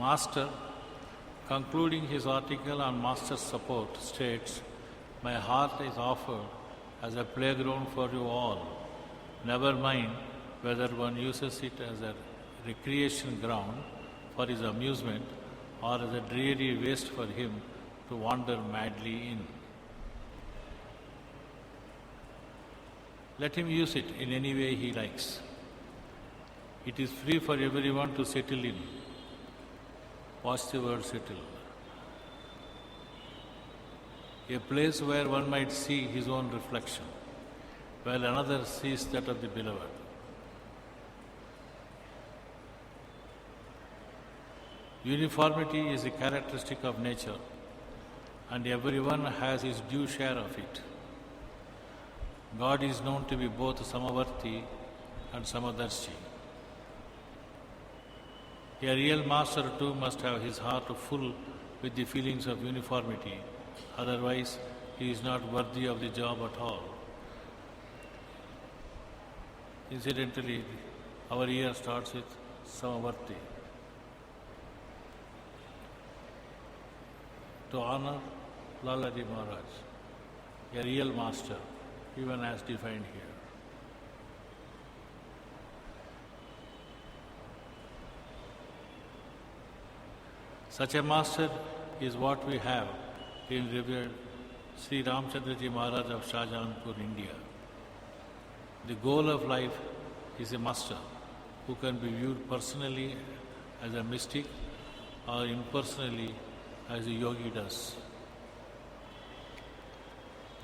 Master, concluding his article on Master's support, states, "My heart is offered as a playground for you all. Never mind whether one uses it as a recreation ground for his amusement or as a dreary waste for him to wander madly in. Let him use it in any way he likes. It is free for everyone to settle in." Watch the word settle. A place where one might see his own reflection, while another sees that of the beloved. Uniformity is a characteristic of nature, and everyone has his due share of it. God is known to be both Samavarti and sama-darshi. A real master too must have his heart full with the feelings of uniformity, otherwise he is not worthy of the job at all. Incidentally, our year starts with Samavarti. To honor Lalaji Maharaj, a real master, even as defined here. Such a master is what we have in revered Sriramchandraji Maharaj of Shahjahanpur, India. The goal of life is a master who can be viewed personally as a mystic or impersonally as a yogi does.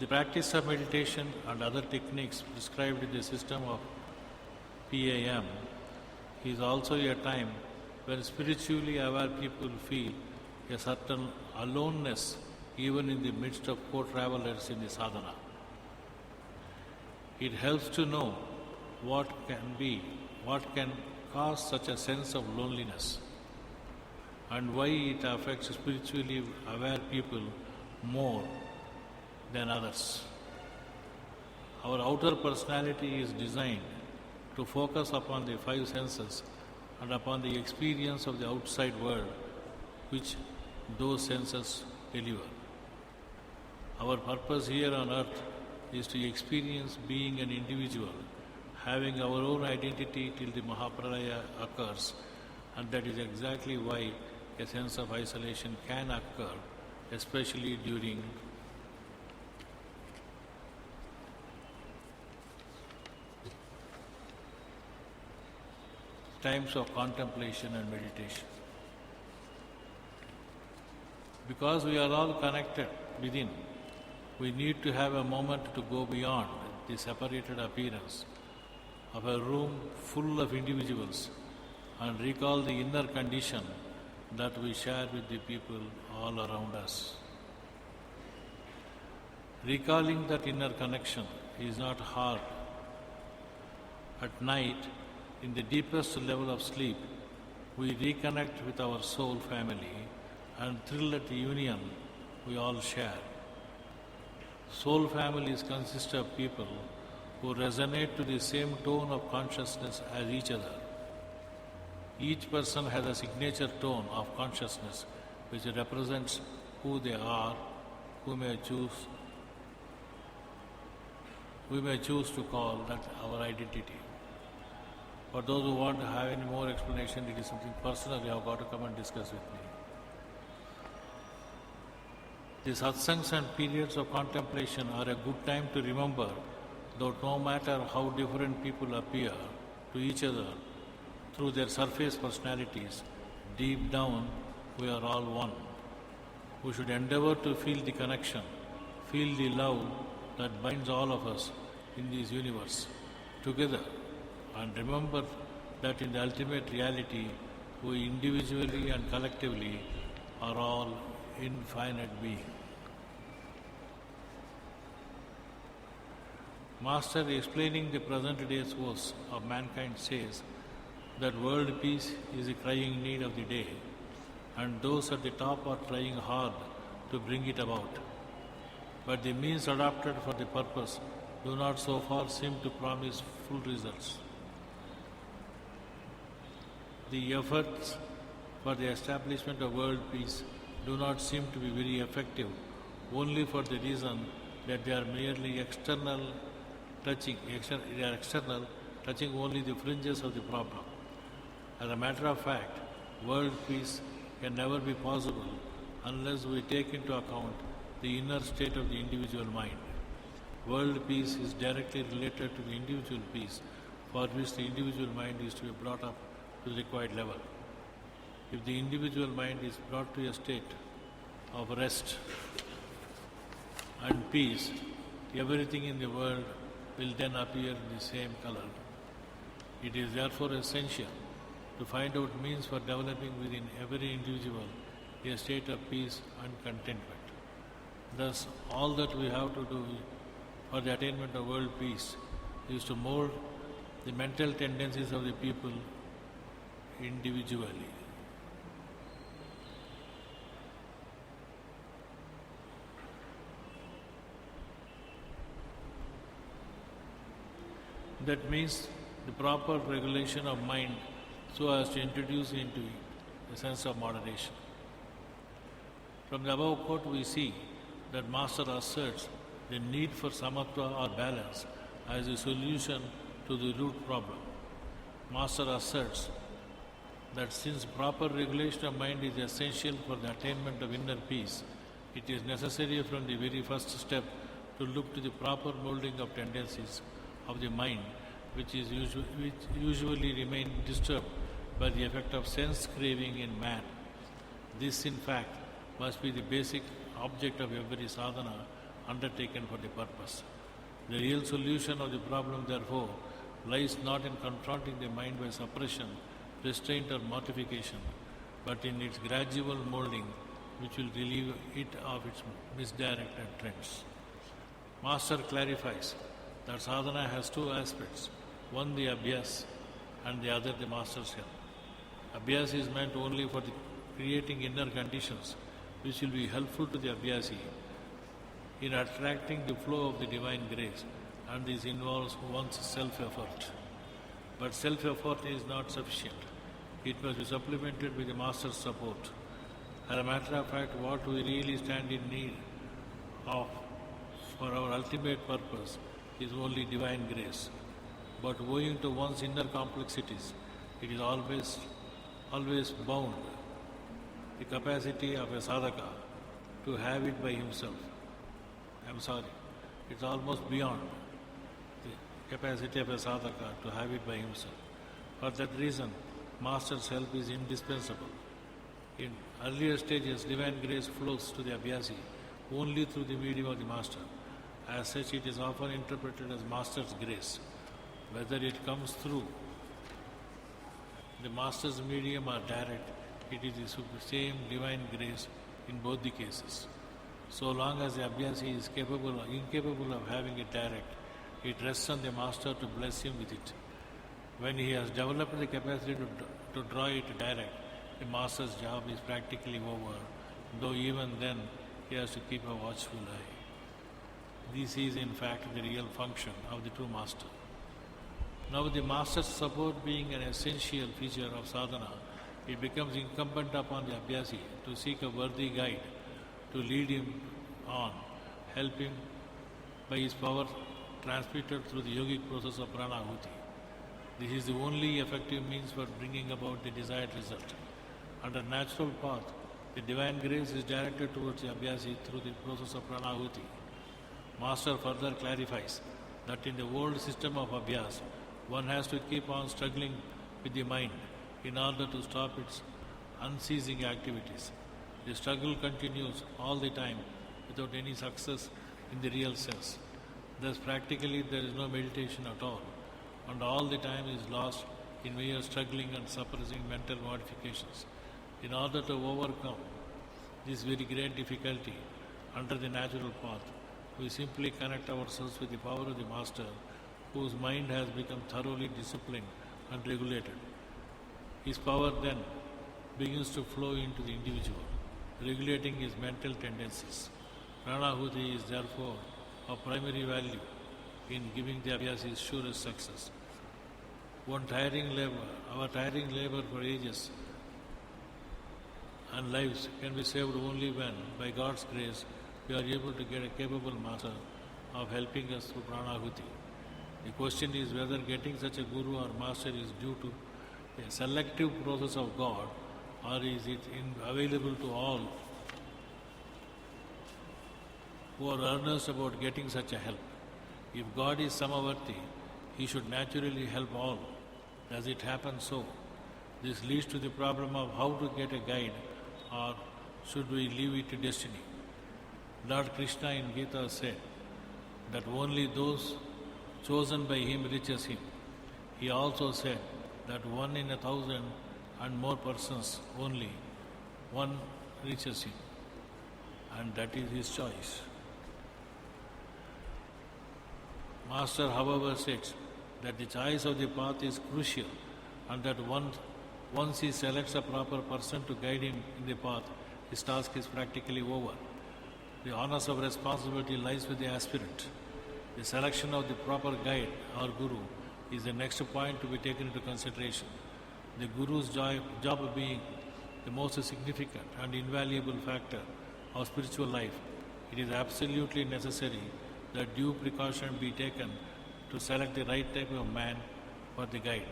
The practice of meditation and other techniques prescribed in the system of PAM is also a time when spiritually aware people feel a certain aloneness even in the midst of co-travelers in the sadhana. It helps to know what can cause such a sense of loneliness and why it affects spiritually aware people more than others. Our outer personality is designed to focus upon the five senses and upon the experience of the outside world which those senses deliver. Our purpose here on earth is to experience being an individual, having our own identity till the Mahapralaya occurs, and that is exactly why a sense of isolation can occur, especially during times of contemplation and meditation. Because we are all connected within, we need to have a moment to go beyond the separated appearance of a room full of individuals and recall the inner condition that we share with the people all around us. Recalling that inner connection is not hard. At night, in the deepest level of sleep, we reconnect with our soul family and thrill at the union we all share. Soul families consist of people who resonate to the same tone of consciousness as each other. Each person has a signature tone of consciousness which represents who they are, we may choose to call that our identity. For those who want to have any more explanation, it is something personal, you have got to come and discuss with me. The satsangs and periods of contemplation are a good time to remember that no matter how different people appear to each other through their surface personalities, deep down we are all one. We should endeavor to feel the connection, feel the love that binds all of us in this universe together, and remember that in the ultimate reality, we individually and collectively are all infinite beings. Master, explaining the present day's woes of mankind, says that world peace is the crying need of the day, and those at the top are trying hard to bring it about. But the means adopted for the purpose do not so far seem to promise full results. The efforts for the establishment of world peace do not seem to be very effective, only for the reason that they are merely external, touching only the fringes of the problem. As a matter of fact, world peace can never be possible unless we take into account the inner state of the individual mind. World peace is directly related to the individual peace, for which the individual mind is to be brought up to the required level. If the individual mind is brought to a state of rest and peace, everything in the world will then appear in the same color. It is therefore essential to find out means for developing within every individual a state of peace and contentment. Thus, all that we have to do for the attainment of world peace is to mold the mental tendencies of the people individually. That means the proper regulation of mind so as to introduce into it a sense of moderation. From the above quote we see that Master asserts the need for samatva or balance as a solution to the root problem. Master asserts that since proper regulation of mind is essential for the attainment of inner peace, it is necessary from the very first step to look to the proper molding of tendencies of the mind, which usually remain disturbed by the effect of sense craving in man. This, in fact, must be the basic object of every sadhana undertaken for the purpose. The real solution of the problem, therefore, lies not in confronting the mind by suppression, restraint or mortification, but in its gradual molding, which will relieve it of its misdirected trends. Master clarifies that sadhana has two aspects, one the abhyas and the other the master's help. Abhyas is meant only for the creating inner conditions which will be helpful to the abhyasi in attracting the flow of the divine grace, and this involves one's self-effort. But self-effort is not sufficient. It must be supplemented with the master's support. As a matter of fact, what we really stand in need of for our ultimate purpose is only divine grace. But owing to one's inner complexities, it is always bound the capacity of a sadhaka to have it by himself. It's almost beyond the capacity of a sadhaka to have it by himself. For that reason, master's help is indispensable. In earlier stages, divine grace flows to the abhyasi only through the medium of the master. As such, it is often interpreted as master's grace. Whether it comes through the master's medium or direct, it is the same divine grace in both the cases. So long as the abhyasi is incapable of having it direct, it rests on the master to bless him with it. When he has developed the capacity to draw it direct, the master's job is practically over, though even then he has to keep a watchful eye. This is in fact the real function of the true master. Now, the master's support being an essential feature of sadhana, it becomes incumbent upon the abhyasi to seek a worthy guide to lead him on, help him by his power transmitted through the yogic process of Pranahuti. This is the only effective means for bringing about the desired result. Under natural path, the divine grace is directed towards the abhyasi through the process of Pranahuti. Master further clarifies that in the old system of abhyas, one has to keep on struggling with the mind in order to stop its unceasing activities. The struggle continues all the time without any success in the real sense. Thus, practically, there is no meditation at all, and all the time is lost in mere struggling and suppressing mental modifications. In order to overcome this very great difficulty under the natural path, we simply connect ourselves with the power of the Master, whose mind has become thoroughly disciplined and regulated. His power then begins to flow into the individual, regulating his mental tendencies. Pranahuti is therefore of primary value in giving the abhyasi's surest success. Our tiring labor for ages and lives can be saved only when, by God's grace, we are able to get a capable master of helping us through Pranahuti. The question is whether getting such a guru or master is due to a selective process of God, or is it available to all who are earnest about getting such a help. If God is Samavarti, He should naturally help all. Does it happen so? This leads to the problem of how to get a guide, or should we leave it to destiny? Lord Krishna in Gita said that only those chosen by Him reaches Him. He also said that 1 in 1,000 and more persons only, one reaches Him, and that is His choice. Master, however, says that the choice of the path is crucial, and that once he selects a proper person to guide him in the path, his task is practically over. The onus of responsibility lies with the aspirant. The selection of the proper guide or guru is the next point to be taken into consideration. The guru's job being the most significant and invaluable factor of spiritual life, it is absolutely necessary that due precaution be taken to select the right type of man for the guide.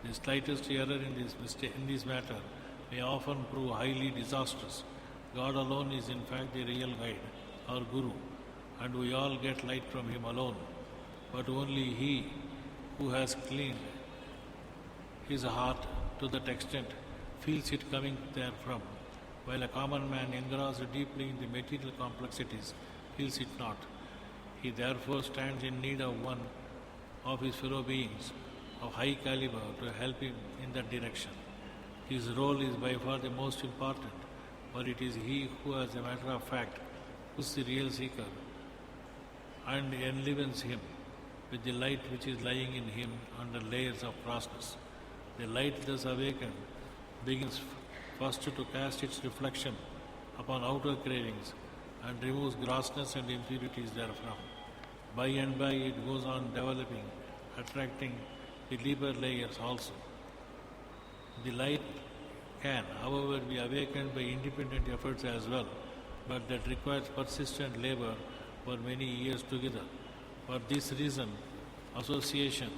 The slightest error in this matter may often prove highly disastrous. God alone is in fact the real guide, or guru, and we all get light from Him alone. But only he who has cleaned his heart to that extent feels it coming therefrom, while a common man engrossed deeply in the material complexities feels it not. He therefore stands in need of one of his fellow beings of high caliber to help him in that direction. His role is by far the most important, for it is he who, as a matter of fact, is the real seeker and enlivens him with the light which is lying in him under layers of crossness. The light thus awakened begins first to cast its reflection upon outer cravings and removes grossness and impurities therefrom. By and by it goes on developing, attracting the deeper layers also. The light can, however, be awakened by independent efforts as well, but that requires persistent labor for many years together. For this reason, association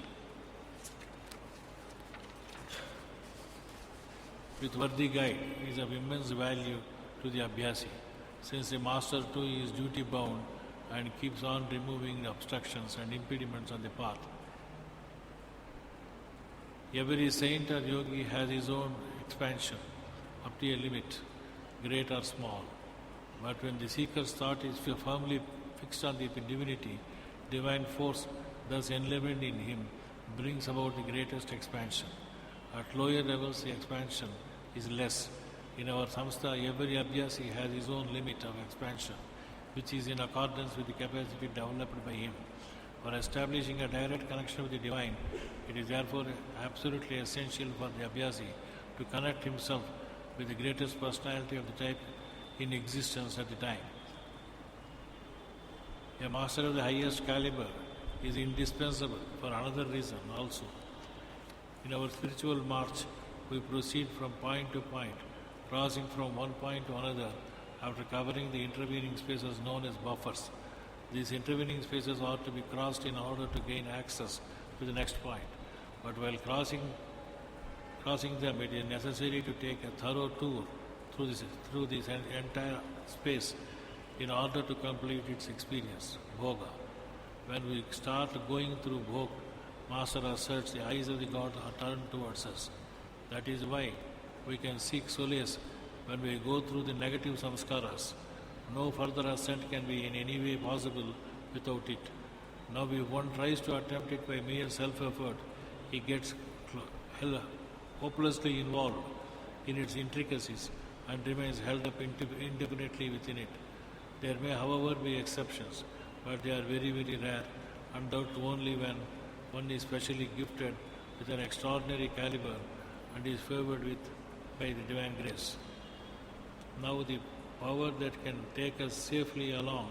with worthy guide is of immense value to the Abhyasi, since the master too is duty bound and keeps on removing the obstructions and impediments on the path. Every saint or yogi has his own expansion up to a limit, great or small. But when the seeker's thought is firmly fixed on the divinity, divine force thus enlivened in him brings about the greatest expansion. At lower levels, the expansion is less. In our samstha, every abhyasi has his own limit of expansion, which is in accordance with the capacity developed by him. For establishing a direct connection with the divine, it is therefore absolutely essential for the abhyasi to connect himself with the greatest personality of the type in existence at the time. A master of the highest caliber is indispensable for another reason also. In our spiritual march, we proceed from point to point, crossing from one point to another after covering the intervening spaces known as buffers. These intervening spaces are to be crossed in order to gain access to the next point. But while crossing them, it is necessary to take a thorough tour through this entire space in order to complete its experience, bhoga. When we start going through bhoga, Master asserts the eyes of the God are turned towards us. That is why we can seek solace when we go through the negative samskaras. No further ascent can be in any way possible without it. Now if one tries to attempt it by mere self-effort, he gets hopelessly involved in its intricacies and remains held up indefinitely within it. There may, however, be exceptions, but they are very, very rare, and that only when one is specially gifted with an extraordinary caliber and is favored by the divine grace. Now the power that can take us safely along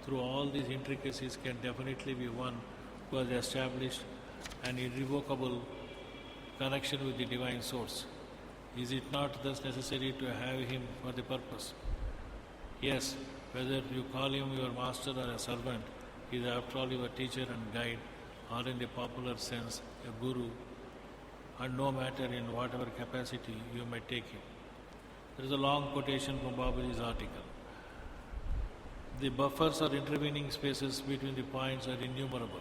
through all these intricacies can definitely be one who has established an irrevocable connection with the divine source. Is it not thus necessary to have him for the purpose? Yes, whether you call him your master or a servant, he is after all your teacher and guide, or in the popular sense, a guru, and no matter in whatever capacity you may take him. There is a long quotation from Babuji's article. The buffers or intervening spaces between the points are innumerable.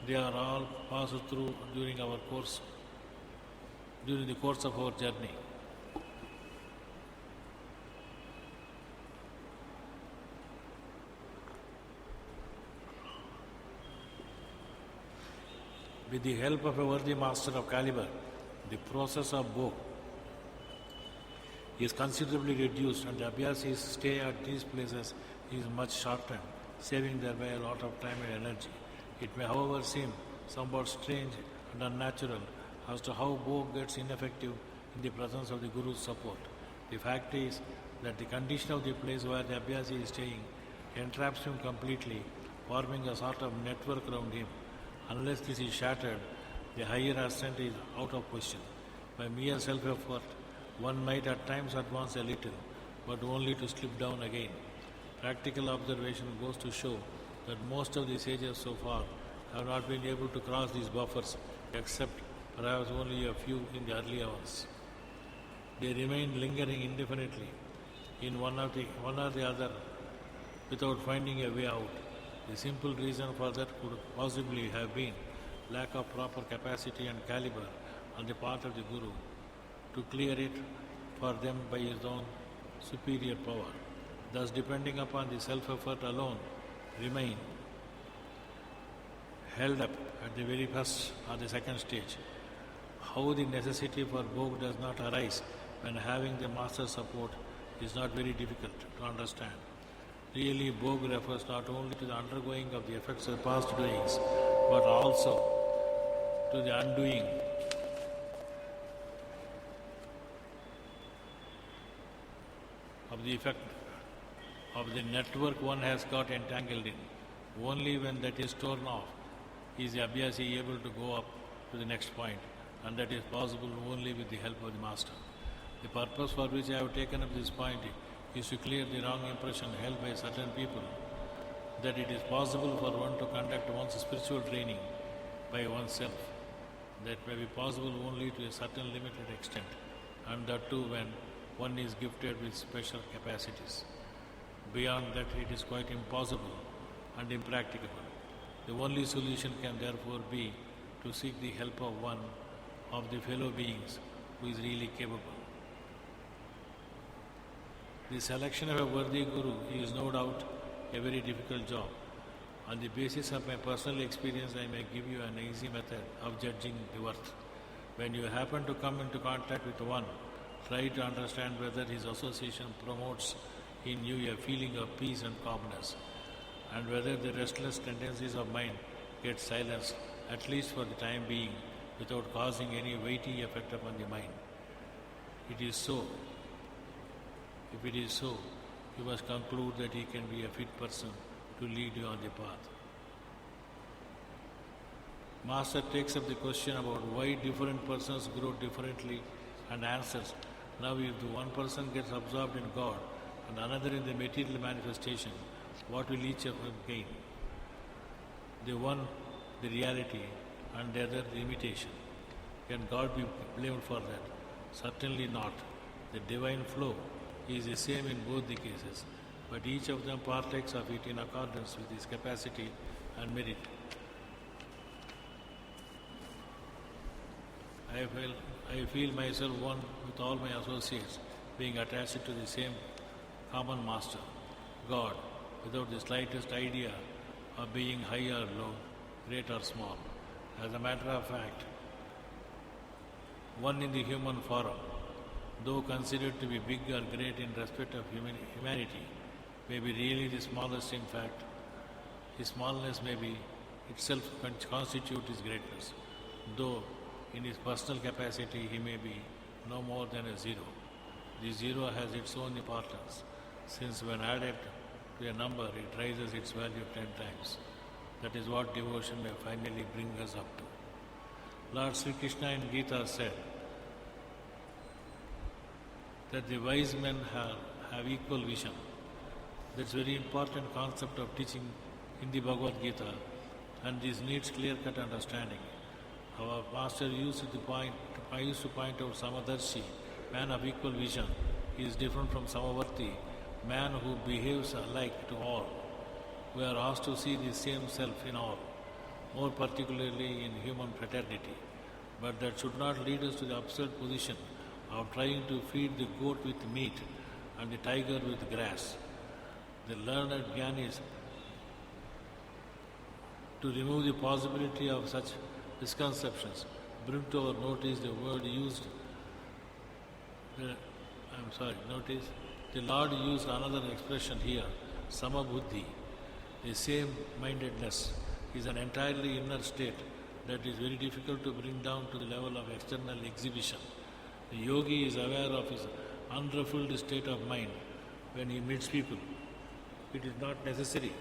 They are all passed through during the course of our journey. With the help of a worthy master of caliber, the process of bhog is considerably reduced and the abhyasis stay at these places is much shortened, saving thereby a lot of time and energy. It may, however, seem somewhat strange and unnatural as to how bhog gets ineffective in the presence of the Guru's support. The fact is that the condition of the place where the abhyasi is staying entraps him completely, forming a sort of network around him. Unless this is shattered, the higher ascent is out of question. By mere self-effort, one might at times advance a little, but only to slip down again. Practical observation goes to show that most of the sages so far have not been able to cross these buffers, except perhaps only a few in the early hours. They remain lingering indefinitely in one or the other without finding a way out. The simple reason for that could possibly have been lack of proper capacity and caliber on the part of the Guru to clear it for them by his own superior power. Thus, depending upon the self-effort alone, remain held up at the very first or the second stage. How the necessity for bhog does not arise when having the master's support is not very difficult to understand. Really, bhog refers not only to the undergoing of the effects of past doings, but also to the undoing of the effect of the network one has got entangled in. Only when that is torn off is the abhyasi able to go up to the next point, and that is possible only with the help of the master. The purpose for which I have taken up this point is to clear the wrong impression held by certain people that it is possible for one to conduct one's spiritual training by oneself. That may be possible only to a certain limited extent, and that too when one is gifted with special capacities. Beyond that, it is quite impossible and impracticable. The only solution can therefore be to seek the help of one of the fellow beings who is really capable. The selection of a worthy Guru is no doubt a very difficult job. On the basis of my personal experience, I may give you an easy method of judging the worth. When you happen to come into contact with one, try to understand whether his association promotes in you a feeling of peace and calmness, and whether the restless tendencies of mind get silenced, at least for the time being, without causing any weighty effect upon the mind. It is so. If it is so, you must conclude that he can be a fit person to lead you on the path. Master takes up the question about why different persons grow differently and answers, now if the one person gets absorbed in God and another in the material manifestation, what will each of them gain? The one, the reality, and the other, the imitation. Can God be blamed for that? Certainly not. The divine flow is the same in both the cases, but each of them partakes of it in accordance with his capacity and merit. I feel myself one with all my associates, being attached to the same common master, God, without the slightest idea of being high or low, great or small. As a matter of fact, one in the human form, though considered to be big or great in respect of humanity, may be really the smallest in fact. His smallness may be itself constitute his greatness, though in his personal capacity he may be no more than a zero. The zero has its own importance, since when added to a number it raises its value 10 times. That is what devotion may finally bring us up to. Lord SriKrishna in Gita said, that the wise men have equal vision. That's a very important concept of teaching in the Bhagavad Gita, and this needs clear-cut understanding. Our master used to point out sama-darshi, man of equal vision. He is different from Samavarti, man who behaves alike to all. We are asked to see the same self in all, more particularly in human fraternity. But that should not lead us to the absurd position of trying to feed the goat with meat and the tiger with grass. The learned Jnanis, to remove the possibility of such misconceptions, bring to our notice the word used. Notice the Lord used another expression here, sama-buddhi. The same-mindedness is an entirely inner state that is very difficult to bring down to the level of external exhibition. The yogi is aware of his unruffled state of mind when he meets people. It is not necessary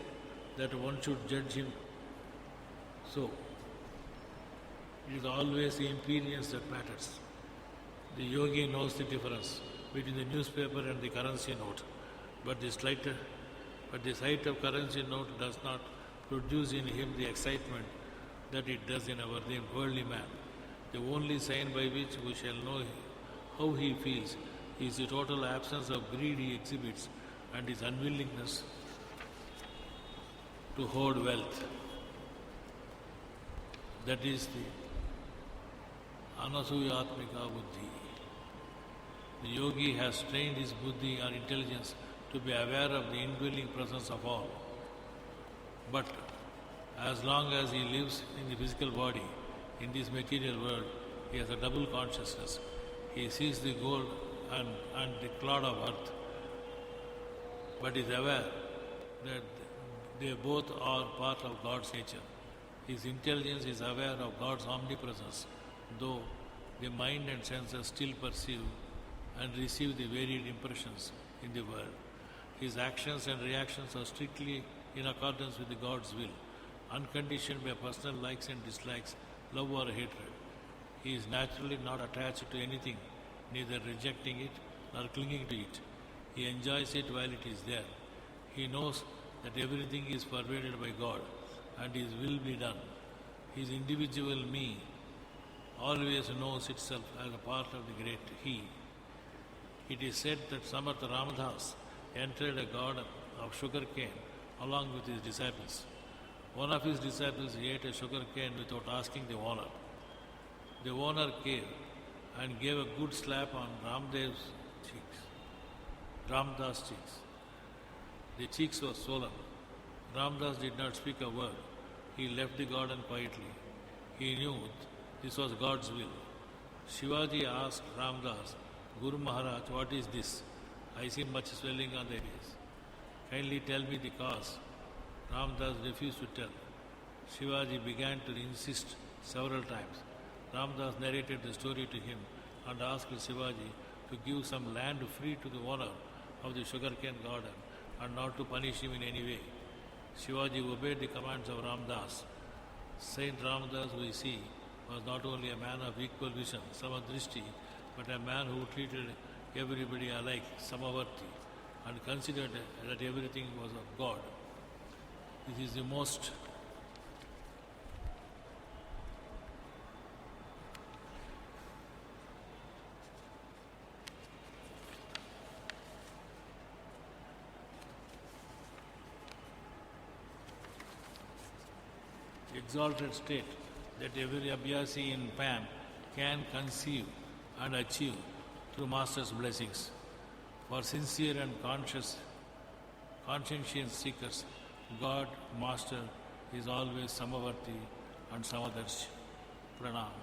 that one should judge him so. It is always the imperience that matters. The yogi knows the difference between the newspaper and the currency note, but the sight of currency note does not produce in him the excitement that it does in our worldly man. The only sign by which we shall know how he feels is the total absence of greed he exhibits and his unwillingness to hoard wealth. That is the anasuyatmika buddhi. The yogi has trained his buddhi or intelligence to be aware of the indwelling presence of all. But as long as he lives in the physical body, in this material world, he has a double consciousness. He sees the gold and the clod of earth, but is aware that they both are part of God's nature. His intelligence is aware of God's omnipresence, though the mind and senses still perceive and receive the varied impressions in the world. His actions and reactions are strictly in accordance with God's will, unconditioned by personal likes and dislikes, love or hatred. He is naturally not attached to anything, neither rejecting it nor clinging to it. He enjoys it while it is there. He knows that everything is pervaded by God and His will be done. His individual me always knows itself as a part of the great He. It is said that Samartha Ramadas entered a garden of sugar cane along with his disciples. One of his disciples ate a sugar cane without asking the owner. The owner came and gave a good slap on Ramdas' cheeks. The cheeks were swollen. Ramdas did not speak a word. He left the garden quietly. He knew this was God's will. Shivaji asked Ramdas, Guru Maharaj, what is this? I see much swelling on the face. Kindly tell me the cause. Ramdas refused to tell. Shivaji began to insist several times. Ramdas narrated the story to him and asked Shivaji to give some land free to the owner of the sugarcane garden and not to punish him in any way. Shivaji obeyed the commands of Ramdas. Saint Ramdas, we see, was not only a man of equal vision, sama-darshi, but a man who treated everybody alike, Samavarti, and considered that everything was of God. This is the most exalted state that every abhyasi in PAM can conceive and achieve through Master's blessings. For sincere and conscientious seekers, God, Master, is always Samavarti and Samadarshi. Pranam.